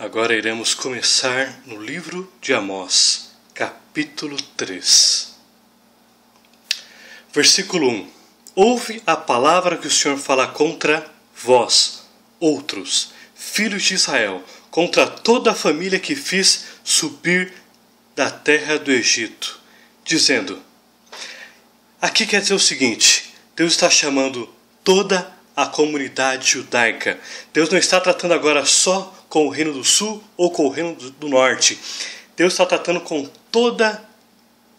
Agora iremos começar no livro de Amós, capítulo 3. Versículo 1. Ouve a palavra que o Senhor fala contra vós, outros, filhos de Israel, contra toda a família que fiz subir da terra do Egito, dizendo... Aqui quer dizer o seguinte, Deus está chamando toda a comunidade judaica. Deus não está tratando agora só com o reino do sul ou com o reino do norte. Deus está tratando com toda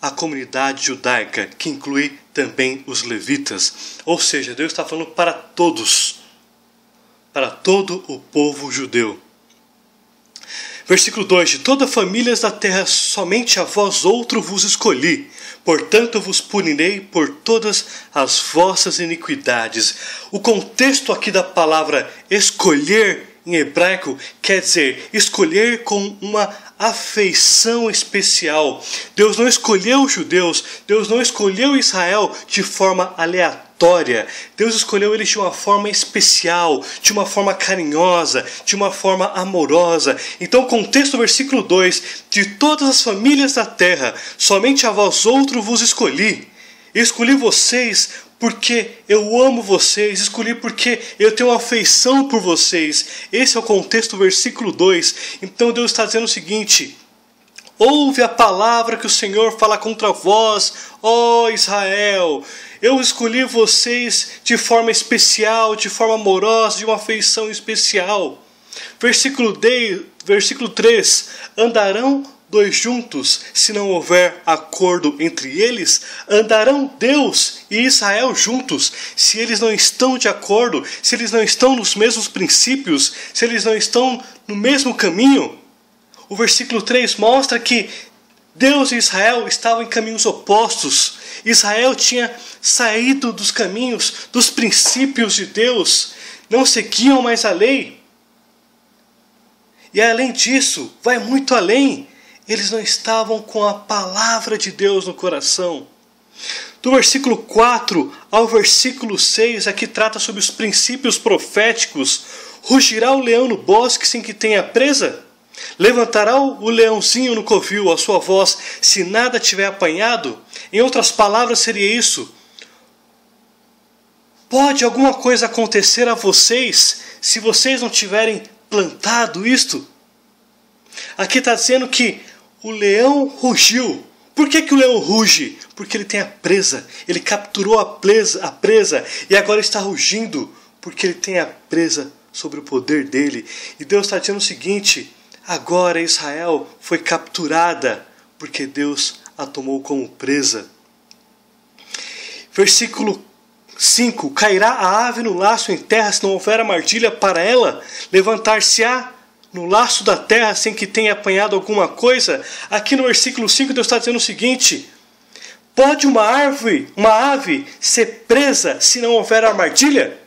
a comunidade judaica, que inclui também os levitas. Ou seja, Deus está falando para todos, para todo o povo judeu. Versículo 2. De todas as famílias da terra, somente a vós outro vos escolhi. Portanto, vos punirei por todas as vossas iniquidades. O contexto aqui da palavra escolher em hebraico quer dizer escolher com uma afeição especial. Deus não escolheu os judeus, Deus não escolheu Israel de forma aleatória. Deus escolheu eles de uma forma especial, de uma forma carinhosa, de uma forma amorosa. Então o contexto do versículo 2, de todas as famílias da terra, somente a vós outro vos escolhi. Escolhi vocês porque eu amo vocês, escolhi porque eu tenho afeição por vocês. Esse é o contexto do versículo 2. Então Deus está dizendo o seguinte: ouve a palavra que o Senhor fala contra vós, ó Israel. Eu escolhi vocês de forma especial, de forma amorosa, de uma afeição especial. Versículo 3. Andarão dois juntos, se não houver acordo entre eles? Andarão Deus e Israel juntos, se eles não estão de acordo, se eles não estão nos mesmos princípios, se eles não estão no mesmo caminho? O versículo 3 mostra que Deus e Israel estavam em caminhos opostos. Israel tinha saído dos caminhos, dos princípios de Deus, não seguiam mais a lei. E além disso, vai muito além. Eles não estavam com a palavra de Deus no coração. Do versículo 4 ao versículo 6, aqui trata sobre os princípios proféticos. Rugirá o leão no bosque sem que tenha presa? Levantará o leãozinho no covil a sua voz, se nada tiver apanhado? Em outras palavras, seria isso. Pode alguma coisa acontecer a vocês se vocês não tiverem plantado isto? Aqui está dizendo que o leão rugiu. Por que o leão ruge? Porque ele tem a presa. Ele capturou a presa e agora está rugindo porque ele tem a presa sobre o poder dele. E Deus está dizendo o seguinte: agora Israel foi capturada porque Deus a tomou como presa. Versículo 5. Cairá a ave no laço em terra se não houver armadilha para ela? Levantar-se-á no laço da terra sem que tenha apanhado alguma coisa? Aqui no versículo 5 Deus está dizendo o seguinte: pode uma ave ser presa se não houver armadilha?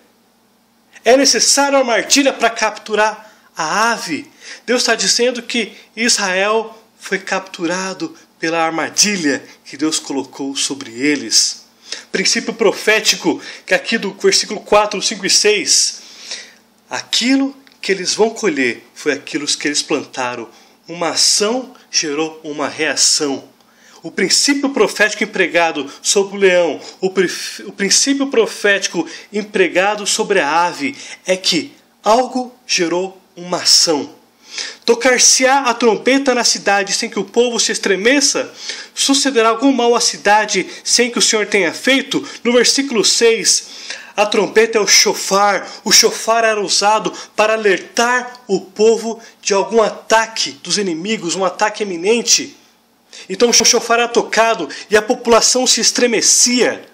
É necessário armadilha para capturar a ave. Deus está dizendo que Israel foi capturado pela armadilha que Deus colocou sobre eles. Princípio profético, que aqui do versículo 4, 5 e 6. Aquilo que eles vão colher foi aquilo que eles plantaram. Uma ação gerou uma reação. O princípio profético empregado sobre o leão, o princípio profético empregado sobre a ave é que algo gerou uma ação. Tocar-se-á a trombeta na cidade sem que o povo se estremeça? Sucederá algum mal à cidade sem que o Senhor tenha feito? No versículo 6, a trombeta é o chofar. O chofar era usado para alertar o povo de algum ataque dos inimigos, um ataque iminente. Então o chofar era tocado e a população se estremecia.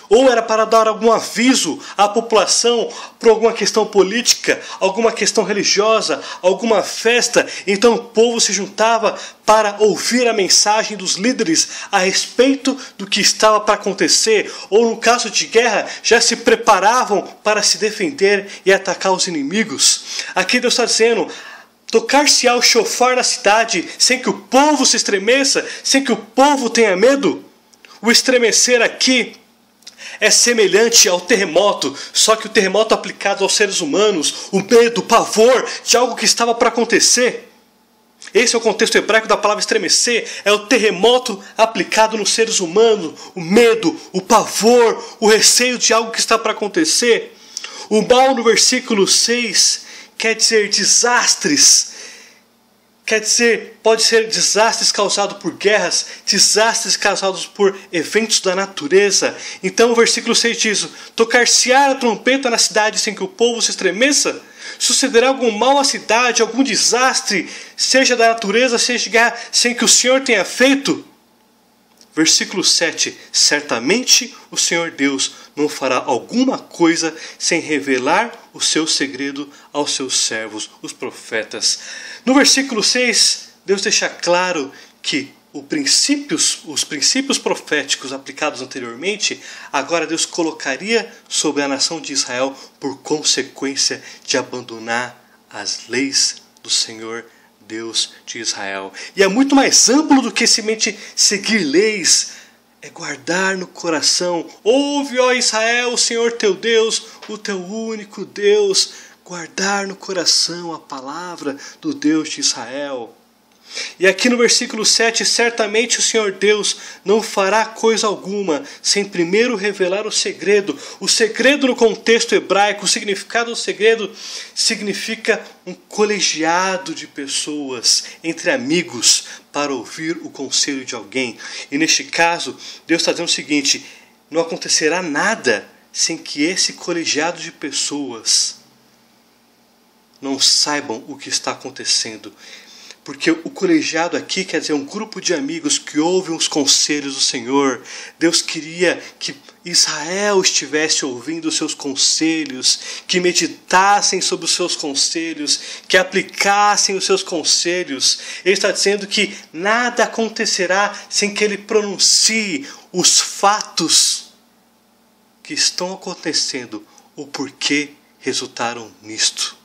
Ou era para dar algum aviso à população por alguma questão política, alguma questão religiosa, alguma festa. Então o povo se juntava para ouvir a mensagem dos líderes a respeito do que estava para acontecer. Ou no caso de guerra, já se preparavam para se defender e atacar os inimigos. Aqui Deus está dizendo: tocar-se-á o chofar na cidade sem que o povo se estremeça, sem que o povo tenha medo. O estremecer aqui é semelhante ao terremoto, só que o terremoto aplicado aos seres humanos, o medo, o pavor de algo que estava para acontecer. Esse é o contexto hebraico da palavra estremecer, é o terremoto aplicado nos seres humanos, o medo, o pavor, o receio de algo que está para acontecer. O mal no versículo 6 quer dizer desastres, pode ser desastres causados por guerras, desastres causados por eventos da natureza. Então o versículo 6 diz: tocar-se-á a trompeta na cidade sem que o povo se estremeça? Sucederá algum mal à cidade, algum desastre, seja da natureza, seja de guerra, sem que o Senhor tenha feito? Versículo 7: certamente o Senhor Deus não fará alguma coisa sem revelar o seu segredo aos seus servos, os profetas. No versículo 6, Deus deixa claro que os princípios proféticos aplicados anteriormente, agora Deus colocaria sobre a nação de Israel por consequência de abandonar as leis do Senhor Deus de Israel. E é muito mais amplo do que simplesmente seguir leis, é guardar no coração. Ouve, ó Israel, o Senhor teu Deus, o teu único Deus. Guardar no coração a palavra do Deus de Israel. E aqui no versículo 7, certamente o Senhor Deus não fará coisa alguma sem primeiro revelar o segredo. O segredo no contexto hebraico, o significado do segredo significa um colegiado de pessoas entre amigos para ouvir o conselho de alguém. E neste caso, Deus está dizendo o seguinte: não acontecerá nada sem que esse colegiado de pessoas não saibam o que está acontecendo. Porque o colegiado aqui quer dizer um grupo de amigos que ouvem os conselhos do Senhor. Deus queria que Israel estivesse ouvindo os seus conselhos, que meditassem sobre os seus conselhos, que aplicassem os seus conselhos. Ele está dizendo que nada acontecerá sem que ele pronuncie os fatos que estão acontecendo, o porquê resultaram nisto.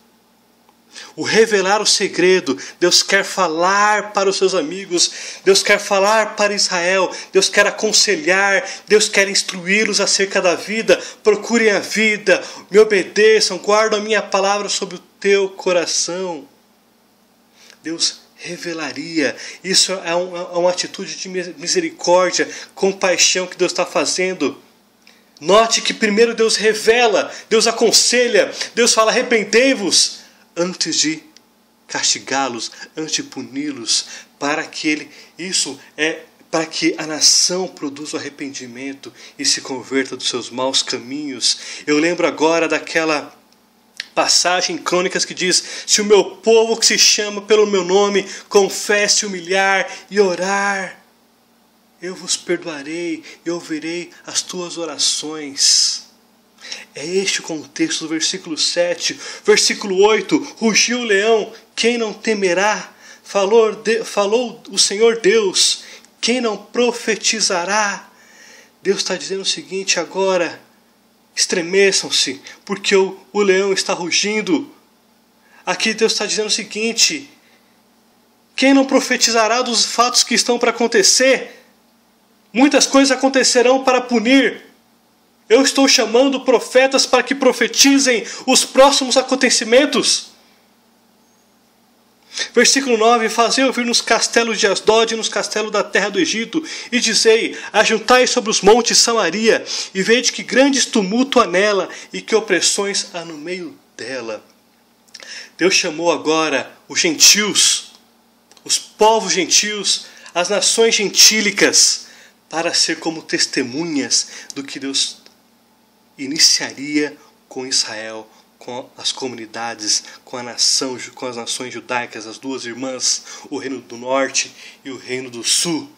O revelar o segredo, Deus quer falar para os seus amigos, Deus quer falar para Israel, Deus quer aconselhar, Deus quer instruí-los acerca da vida. Procurem a vida, me obedeçam, guardem a minha palavra sobre o teu coração. Deus revelaria, isso é uma atitude de misericórdia, compaixão que Deus está fazendo. Note que primeiro Deus revela, Deus aconselha, Deus fala: arrependei-vos, antes de castigá-los, antes de puni-los, para que a nação produza o arrependimento e se converta dos seus maus caminhos. Eu lembro agora daquela passagem em Crônicas que diz: se o meu povo que se chama pelo meu nome confesse, humilhar e orar, eu vos perdoarei e ouvirei as tuas orações. É este o contexto do versículo 7. Versículo 8: rugiu o leão, quem não temerá? Falou o Senhor Deus, quem não profetizará? Deus está dizendo o seguinte agora: estremeçam-se, porque o leão está rugindo. Aqui Deus está dizendo o seguinte: quem não profetizará dos fatos que estão para acontecer? Muitas coisas acontecerão para punir. Eu estou chamando profetas para que profetizem os próximos acontecimentos. Versículo 9: fazei ouvir nos castelos de Asdod e nos castelos da terra do Egito, e dizei: ajuntai sobre os montes Samaria, e vede que grandes tumulto há nela, e que opressões há no meio dela. Deus chamou agora os gentios, os povos gentios, as nações gentílicas, para ser como testemunhas do que Deus iniciaria com Israel, com as comunidades, com as nações judaicas, as duas irmãs, o reino do norte e o reino do sul.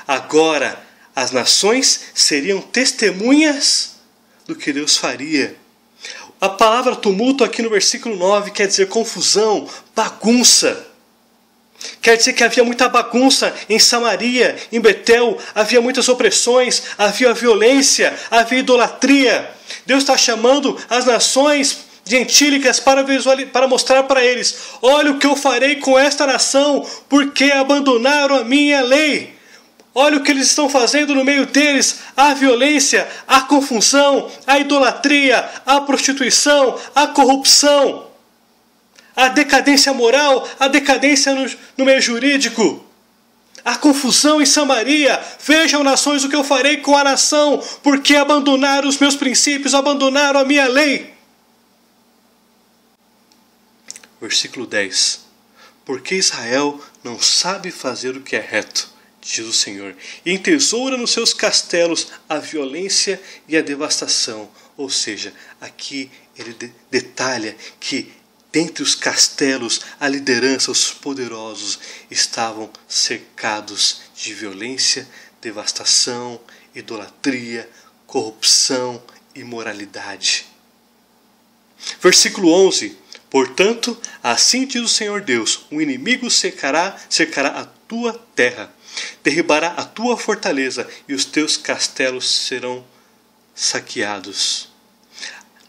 Agora, as nações seriam testemunhas do que Deus faria. A palavra tumulto aqui no versículo 9 quer dizer confusão, bagunça. Quer dizer que havia muita bagunça em Samaria, em Betel, havia muitas opressões, havia violência, havia idolatria. Deus está chamando as nações gentílicas para mostrar para eles: olha o que eu farei com esta nação, porque abandonaram a minha lei. Olha o que eles estão fazendo no meio deles: a violência, a confusão, a idolatria, a prostituição, a corrupção, a decadência moral, a decadência no meio jurídico, a confusão em Samaria. Vejam, nações, o que eu farei com a nação, porque abandonaram os meus princípios, abandonaram a minha lei. Versículo 10. Porque Israel não sabe fazer o que é reto, diz o Senhor, e entesoura nos seus castelos a violência e a devastação. Ou seja, aqui ele detalha que dentre os castelos, a liderança, os poderosos, estavam cercados de violência, devastação, idolatria, corrupção, imoralidade. Versículo 11. Portanto, assim diz o Senhor Deus: o inimigo cercará a tua terra, derribará a tua fortaleza, e os teus castelos serão saqueados.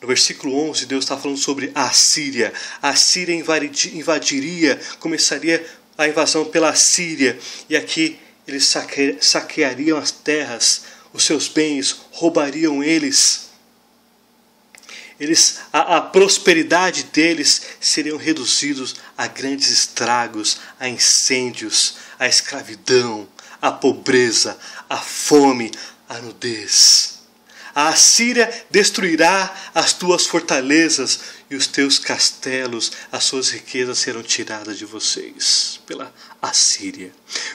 No versículo 11, Deus está falando sobre a Assíria. A Assíria invadiria, começaria a invasão pela Assíria. E aqui eles saqueariam as terras, os seus bens, roubariam eles. A prosperidade deles seriam reduzidos a grandes estragos, a incêndios, a escravidão, a pobreza, a fome, a nudez. A Assíria destruirá as tuas fortalezas e os teus castelos, as suas riquezas serão tiradas de vocês pela Assíria.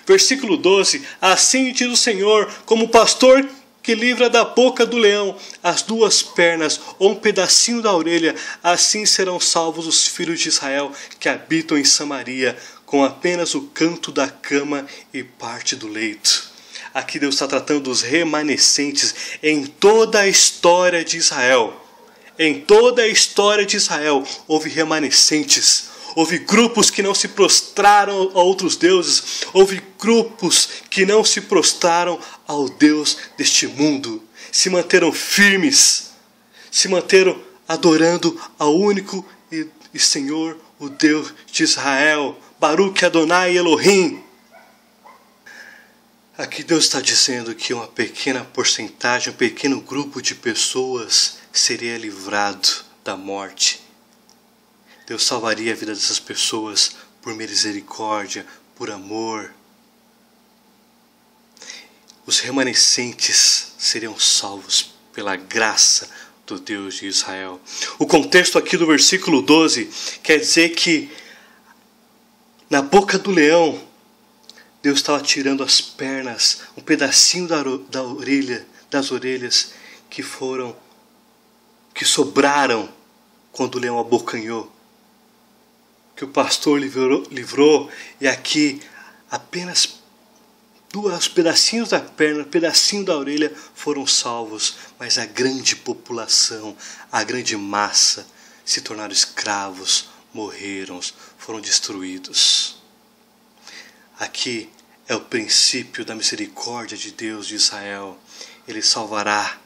Versículo 12. Assim diz o Senhor: como pastor que livra da boca do leão as duas pernas ou um pedacinho da orelha, assim serão salvos os filhos de Israel que habitam em Samaria, com apenas o canto da cama e parte do leito. Aqui Deus está tratando dos remanescentes em toda a história de Israel. Em toda a história de Israel houve remanescentes. Houve grupos que não se prostraram a outros deuses. Houve grupos que não se prostraram ao Deus deste mundo. Se manteram firmes. Se manteram adorando ao único e Senhor, o Deus de Israel. Baruch Adonai Elohim. Aqui Deus está dizendo que uma pequena porcentagem, um pequeno grupo de pessoas seria livrado da morte. Deus salvaria a vida dessas pessoas por misericórdia, por amor. Os remanescentes seriam salvos pela graça do Deus de Israel. O contexto aqui do versículo 12 quer dizer que na boca do leão, Deus estava tirando as pernas, um pedacinho da orelha, das orelhas que sobraram quando o leão abocanhou. Que o pastor livrou, e aqui apenas dois pedacinhos da perna, pedacinho da orelha foram salvos, mas a grande população, a grande massa se tornaram escravos, morreram, foram destruídos. Aqui é o princípio da misericórdia de Deus de Israel. Ele salvará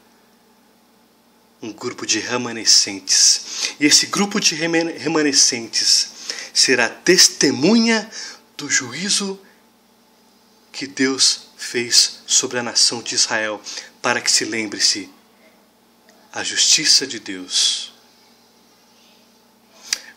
um grupo de remanescentes. E esse grupo de remanescentes será testemunha do juízo que Deus fez sobre a nação de Israel, para que se lembre-se a justiça de Deus.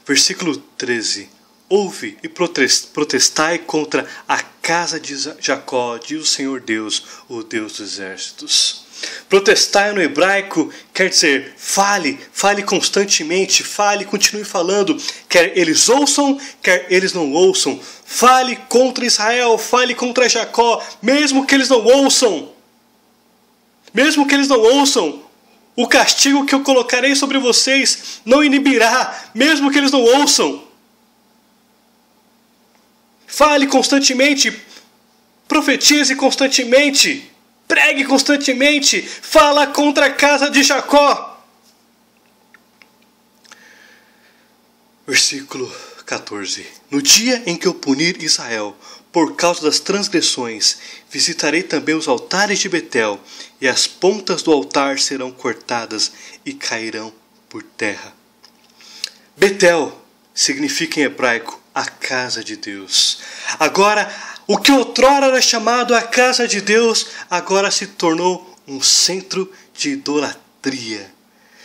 Versículo 13. Ouve e protestai contra a casa de Jacó, diz o Senhor Deus, o Deus dos exércitos. Protestai no hebraico quer dizer fale constantemente, continue falando, quer eles ouçam, quer eles não ouçam. Fale contra Israel, fale contra Jacó, mesmo que eles não ouçam. Mesmo que eles não ouçam, o castigo que eu colocarei sobre vocês não inibirá, mesmo que eles não ouçam. Fale constantemente, profetize constantemente, pregue constantemente, fala contra a casa de Jacó. Versículo 14. No dia em que eu punir Israel, por causa das transgressões, visitarei também os altares de Betel, e as pontas do altar serão cortadas e cairão por terra. Betel significa em hebraico a casa de Deus. Agora, O que outrora era chamado a casa de Deus, agora se tornou um centro de idolatria.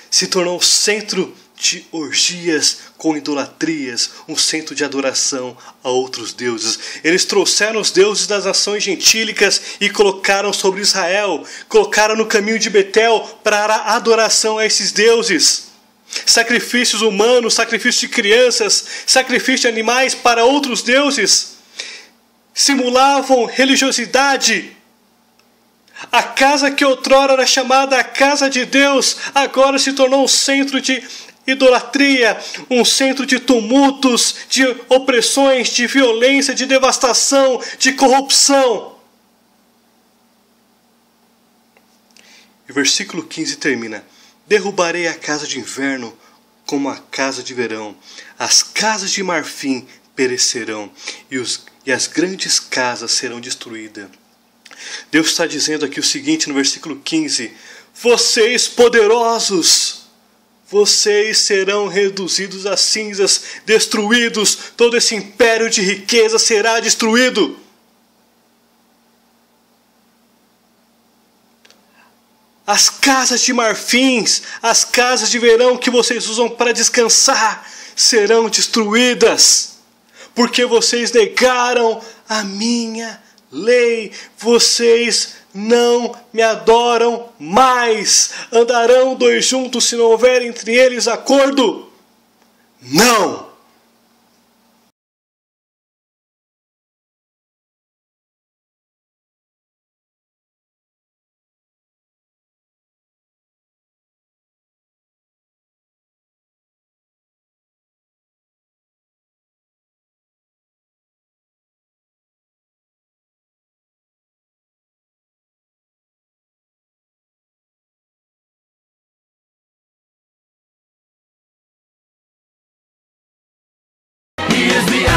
Se tornou um centro de orgias com idolatrias, um centro de adoração a outros deuses. Eles trouxeram os deuses das nações gentílicas e colocaram sobre Israel, colocaram no caminho de Betel para a adoração a esses deuses. Sacrifícios humanos, sacrifícios de crianças, sacrifícios de animais para outros deuses. Simulavam religiosidade. A casa que outrora era chamada a casa de Deus, agora se tornou um centro de idolatria, um centro de tumultos, de opressões, de violência, de devastação, de corrupção. E o versículo 15 termina: derrubarei a casa de inverno como a casa de verão, as casas de marfim perecerão, e as grandes casas serão destruídas. Deus está dizendo aqui o seguinte no versículo 15: vocês poderosos, vocês serão reduzidos a cinzas, destruídos, todo esse império de riqueza será destruído. As casas de marfins, as casas de verão que vocês usam para descansar, serão destruídas, porque vocês negaram a minha lei, vocês não me adoram mais. Andarão dois juntos se não houver entre eles acordo? Não! He is the